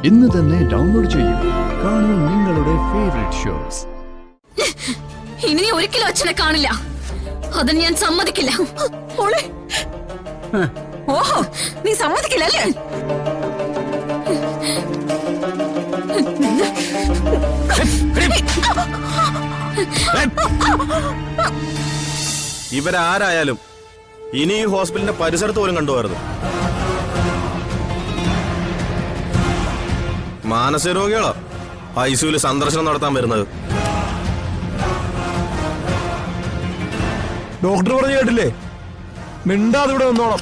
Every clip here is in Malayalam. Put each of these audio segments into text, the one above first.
ഇന്ന് തന്നെ ഡൗൺലോഡ് ചെയ്യൂ. കാണൂ നിങ്ങളുടെ ഫേവറേറ്റ് ഷോസ്. ഇനി നീ ഒരിക്കലും അച്ഛനെ കാണില്ല. അതിന് ഞാൻ സമ്മതിക്കില്ല. ഓഹോ, നീ സമ്മതിക്കില്ലല്ലേ? ഇവരാരായാലും ഇനി ഈ ഹോസ്പിറ്റലിന്റെ പരിസരത്ത് പോലും കണ്ടുപോകരുത്. മാനസിക രോഗികളോ ഐസിയുവിൽ സന്ദർശനം നടത്താൻ വരുന്നത്? ഡോക്ടർ പറഞ്ഞു കേട്ടില്ലേ, മിണ്ടാതെ ഇവിടെ വന്നോണം.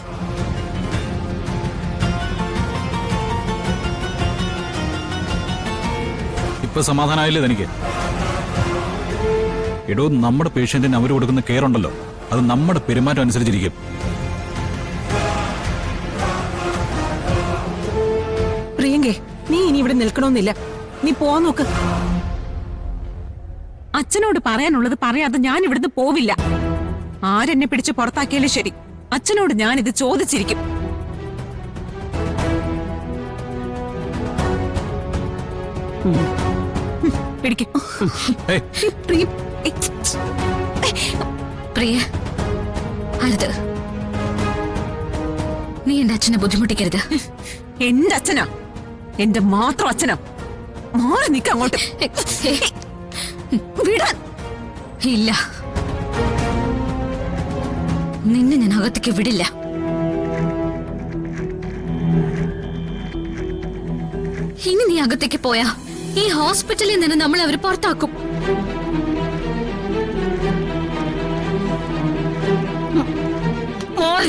ഇപ്പൊ സമാധാനമായില്ലേ തനിക്ക്? എടോ, നമ്മുടെ പേഷ്യന്റിന് അവർ കൊടുക്കുന്ന കെയർ ഉണ്ടല്ലോ, അത് നമ്മുടെ പെരുമാറ്റം അനുസരിച്ചിരിക്കും. പ്രിയങ്കേ, നീ ഇനി ഇവിടെ നിൽക്കണമെന്നില്ല. നീ പോവാൻ നോക്ക്. അച്ഛനോട് പറയാനുള്ളത് പറയാതെ ഞാൻ ഇവിടുന്ന് പോവില്ല. ആരെന്നെ പിടിച്ച് പുറത്താക്കിയാലും ശരി, അച്ഛനോട് ഞാൻ ഇത് ചോദിച്ചിരിക്കും. പിടിക്കും. പ്രിയ, അരുത്. നീ എന്റെ അച്ഛനെ ബുദ്ധിമുട്ടിക്കരുത്. എന്റെ അച്ഛനാ, എന്റെ മാത്രം അച്ഛനാ. മാറി നിൽക്ക അങ്ങോട്ട്. വിടാൻ ഇല്ല, നിന്നെ ഞാൻ അകത്തേക്ക് വിടില്ല. ഇനി നീ അകത്തേക്ക് പോയാ ഈ ഹോസ്പിറ്റലിൽ നിന്ന് നമ്മളെ അവർ പുറത്താക്കും.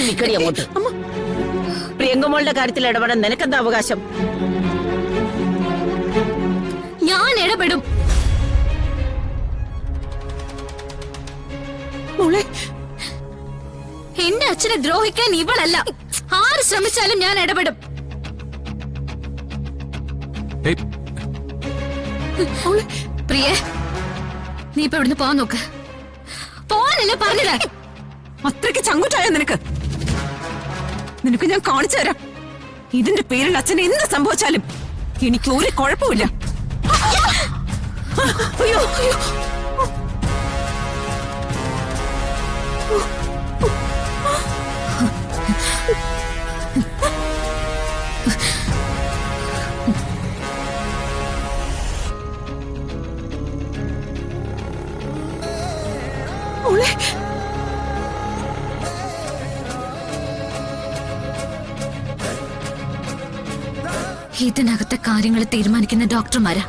നിക്കടി അങ്ങോട്ട്. പ്രിയങ്കമോളുടെ കാര്യത്തിൽ ഇടപെടാൻ നിനക്കെന്താ അവകാശം? ഞാൻ ഇടപെടും. എന്റെ അച്ഛനെ ദ്രോഹിക്കാൻ ഇവളല്ല, ആര് ശ്രമിച്ചാലും ഞാൻ ഇടപെടും. പ്രിയേ, നീ ഇപ്പൊ ഇവിടുന്ന് പോവാൻ നോക്ക്. പോവാനല്ലേ പറഞ്ഞത്? അത്രയ്ക്ക് ചങ്കുറ്റായോ നിനക്ക്? നിനക്ക് ഞാൻ കാണിച്ചു തരാം. ഇതിന്റെ പേരിൽ അച്ഛനെ എന്ത് സംഭവിച്ചാലും എനിക്ക് ഒരു കുഴപ്പമില്ല. അയ്യോ, അയ്യോ. ഇതിനകത്തെ കാര്യങ്ങൾ തീരുമാനിക്കുന്ന ഡോക്ടർമാരാ,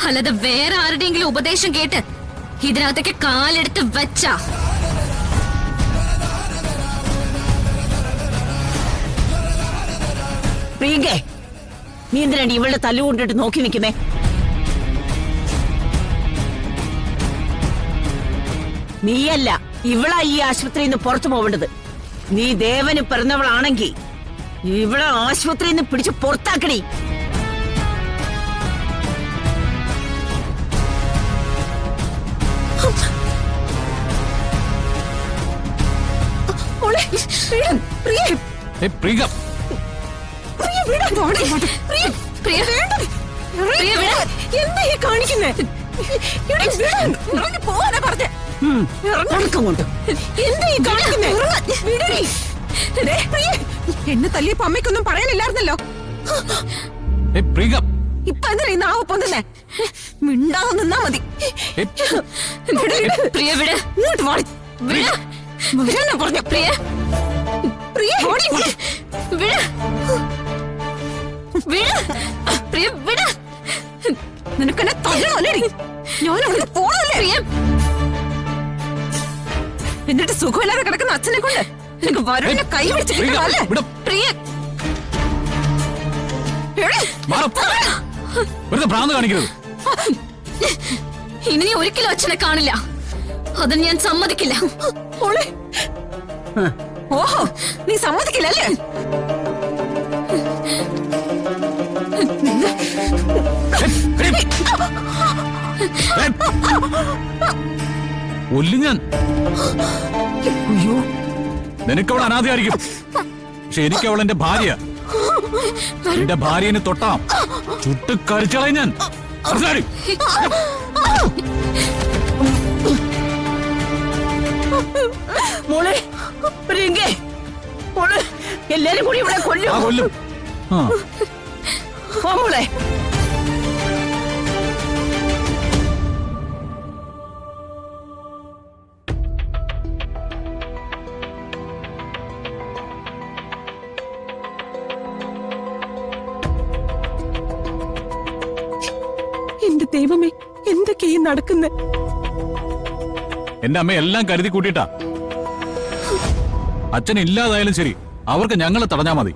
അല്ലാതെ വേറെ ആരുടെയെങ്കിലും ഉപദേശം കേട്ട് ഇതിനകത്തേക്ക് കാലെടുത്ത് വെച്ചാ. പ്രിയങ്കേ, നീ എന്തിനാണ് ഇവളുടെ തല്ലുകൊണ്ടിട്ട് നോക്കി നിൽക്കുന്നേ? നീയല്ല, ഇവളാ ഈ ആശുപത്രിയിൽ നിന്ന് പുറത്തു പോവേണ്ടത്. നീ ദേവന് പിറന്നവളാണെങ്കിൽ ഇവളെ ആശുപത്രിയിൽ നിന്ന് പിടിച്ച് പുറത്താക്കണേ. എന്താ ഈ കാണിക്കുന്നേ? പോവാനാ പറഞ്ഞേ. എന്താ ഈ കാണിക്കുന്നേ? എന്നെ തല്ലിയപ്പോ അമ്മയ്ക്കൊന്നും പറയാനില്ലായിരുന്നല്ലോ. ഇപ്പൊ എന്തിനാ ഈ നാവ് പൊന്തുന്നേ? മിണ്ടാതെ നിന്നാ മതി. ഇങ്ങോട്ട് മാറി. വിടാനാ പറഞ്ഞ. പ്രിയ, പ്രിയ, നിനക്കെന്നെ തല്ലണല്ലേ? ഞാനവിടെ പോണല്ലേ? എന്നിട്ട് സുഖമില്ലാതെ കിടക്കുന്ന അച്ഛനെ കൊണ്ട് നിനക്ക് വരുവിനെ കൈ പിടിച്ചിട്ടില്ലേ? പ്രിയ, ഇനി നീ ഒരിക്കലും അച്ഛനെ കാണില്ല. അതിന് ഞാൻ സമ്മതിക്കില്ല. ഓഹോ, നീ സമ്മതിക്കില്ലല്ലേ? ഞാൻ നിനക്കവൾ അനാഥയായിരിക്കും, പക്ഷെ എനിക്കവൾ എന്റെ ഭാര്യ. എന്റെ ഭാര്യനെ തൊട്ടാം ചുട്ട് കരിച്ചളയും ഞാൻ. മനസ്സിലായി? മോളെ റിങ്കേ, മോളെ എല്ലാരും കൂടി ഇവിടെ ആ കൊല്ലും. കൊല്ലും. ആ ഓ മോളെ, എന്റെ ദൈവമേ, എന്തൊക്കെയാ നടക്കുന്നേ? എന്റെ അമ്മ എല്ലാം കരുതി കൂട്ടിയിട്ടാ. അച്ഛൻ ഇല്ലാതായാലും ശരി, അവർക്ക് ഞങ്ങളെ തടഞ്ഞാ മതി.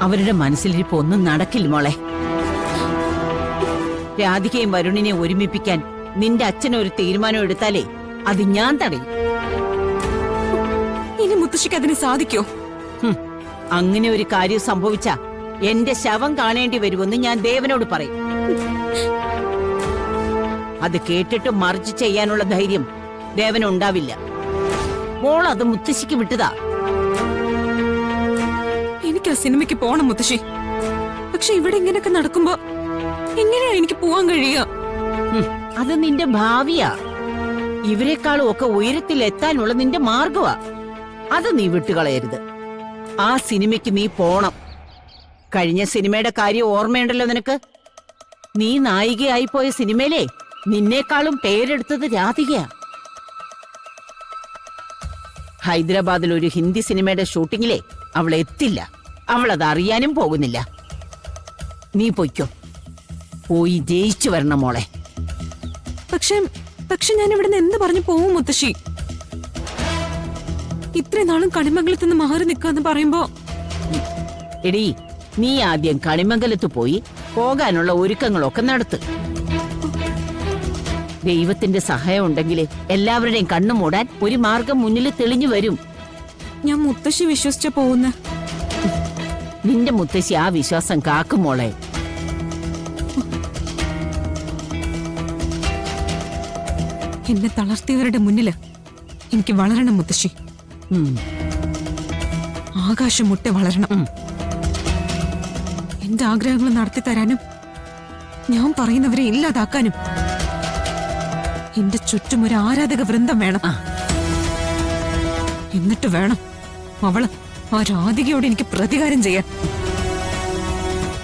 അവരുടെ മനസ്സിലിരിപ്പ് ഒന്നും നടക്കില്ല മോളെ. രാധികയും വരുണിനെ ഒരുമിപ്പിക്കാൻ നിന്റെ അച്ഛൻ ഒരു തീരുമാനം എടുത്താലേ അത് ഞാൻ തടയും. ഇനി മുത്തശ്ശിക്ക് അതിന് സാധിക്കോ? ഹും, അങ്ങനെ ഒരു കാര്യം സംഭവിച്ച എന്റെ ശവം കാണേണ്ടി വരുമെന്ന് ഞാൻ ദേവനോട് പറയും. അത് കേട്ടിട്ട് മറിച്ച് ചെയ്യാനുള്ള ധൈര്യം ദേവനുണ്ടാവില്ല. മോൾ അത് മുത്തശ്ശിക്ക് വിട്ടതാ. എനിക്ക് ആ സിനിമയ്ക്ക് പോണം മുത്തശ്ശി. പക്ഷെ ഇവിടെ ഇങ്ങനെയൊക്കെ നടക്കുമ്പോ എങ്ങനെയാ എനിക്ക് പോവാൻ കഴിയുക? അത് നിന്റെ ഭാവിയാ. ഇവരെക്കാളും ഒക്കെ ഉയരത്തിൽ എത്താനുള്ള നിന്റെ മാർഗമാ. അത് നീ വിട്ടുകളയരുത്. ആ സിനിമയ്ക്ക് നീ പോണം. കഴിഞ്ഞ സിനിമയുടെ കാര്യം ഓർമ്മയുണ്ടല്ലോ നിനക്ക്? നീ നായികയായി പോയ സിനിമയിലെ നിന്നേക്കാളും പേരെടുത്തത് രാധികയാ. ഹൈദരാബാദിൽ ഒരു ഹിന്ദി സിനിമയുടെ ഷൂട്ടിങ്ങിലെ അവൾ എത്തില്ല. അവൾ അത് അറിയാനും പോകുന്നില്ല. നീ പൊയ്ക്കോ, പോയി ജയിച്ചു വരണം മോളെ. പക്ഷെ ഞാൻ ഇവിടുന്ന് എന്ത് പറഞ്ഞു പോവും മുത്തശ്ശി? ഇത്രയും നാളും കണിമംഗലത്ത് നിന്ന് മാറി നിൽക്കാന്ന് പറയുമ്പോ. എടീ, നീ ആദ്യം കണിമംഗലത്ത് പോയി പോകാനുള്ള ഒരുക്കങ്ങളൊക്കെ നടത്ത്. ദൈവത്തിന്റെ സഹായം ഉണ്ടെങ്കിൽ എല്ലാവരുടെയും കണ്ണു മൂടാൻ ഒരു മാർഗം മുന്നിൽ തെളിഞ്ഞു വരും. ഞാൻ മുത്തശ്ശി വിശ്വസിച്ച പോകുന്ന. നിന്റെ മുത്തശ്ശി ആ വിശ്വാസം കാക്കും മോളെ. എന്നെ തളർത്തിയവരുടെ മുന്നില് എനിക്ക് വളരണം മുത്തശ്ശി. ആകാശം മുട്ടെ വളരണം. എന്റെ ആഗ്രഹങ്ങൾ നടത്തി തരാനും ഞാൻ പറയുന്നവരെ ഇല്ലാതാക്കാനും എന്റെ ചുറ്റും ഒരു ആരാധക വൃന്ദം വേണം. എന്നിട്ട് വേണം അവള് ആ രാധികയോട് എനിക്ക് പ്രതികാരം ചെയ്യാൻ.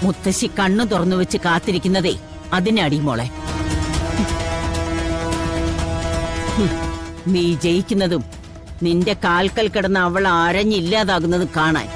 മുത്തശ്ശി കണ്ണു തുറന്നു വെച്ച് കാത്തിരിക്കുന്നതേ അതിനടി മോളെ. നീ ജയിക്കുന്നതും നിന്റെ കാൽക്കൽ കിടന്ന് അവൾ അരഞ്ഞില്ലാതാകുന്നതും കാണാൻ.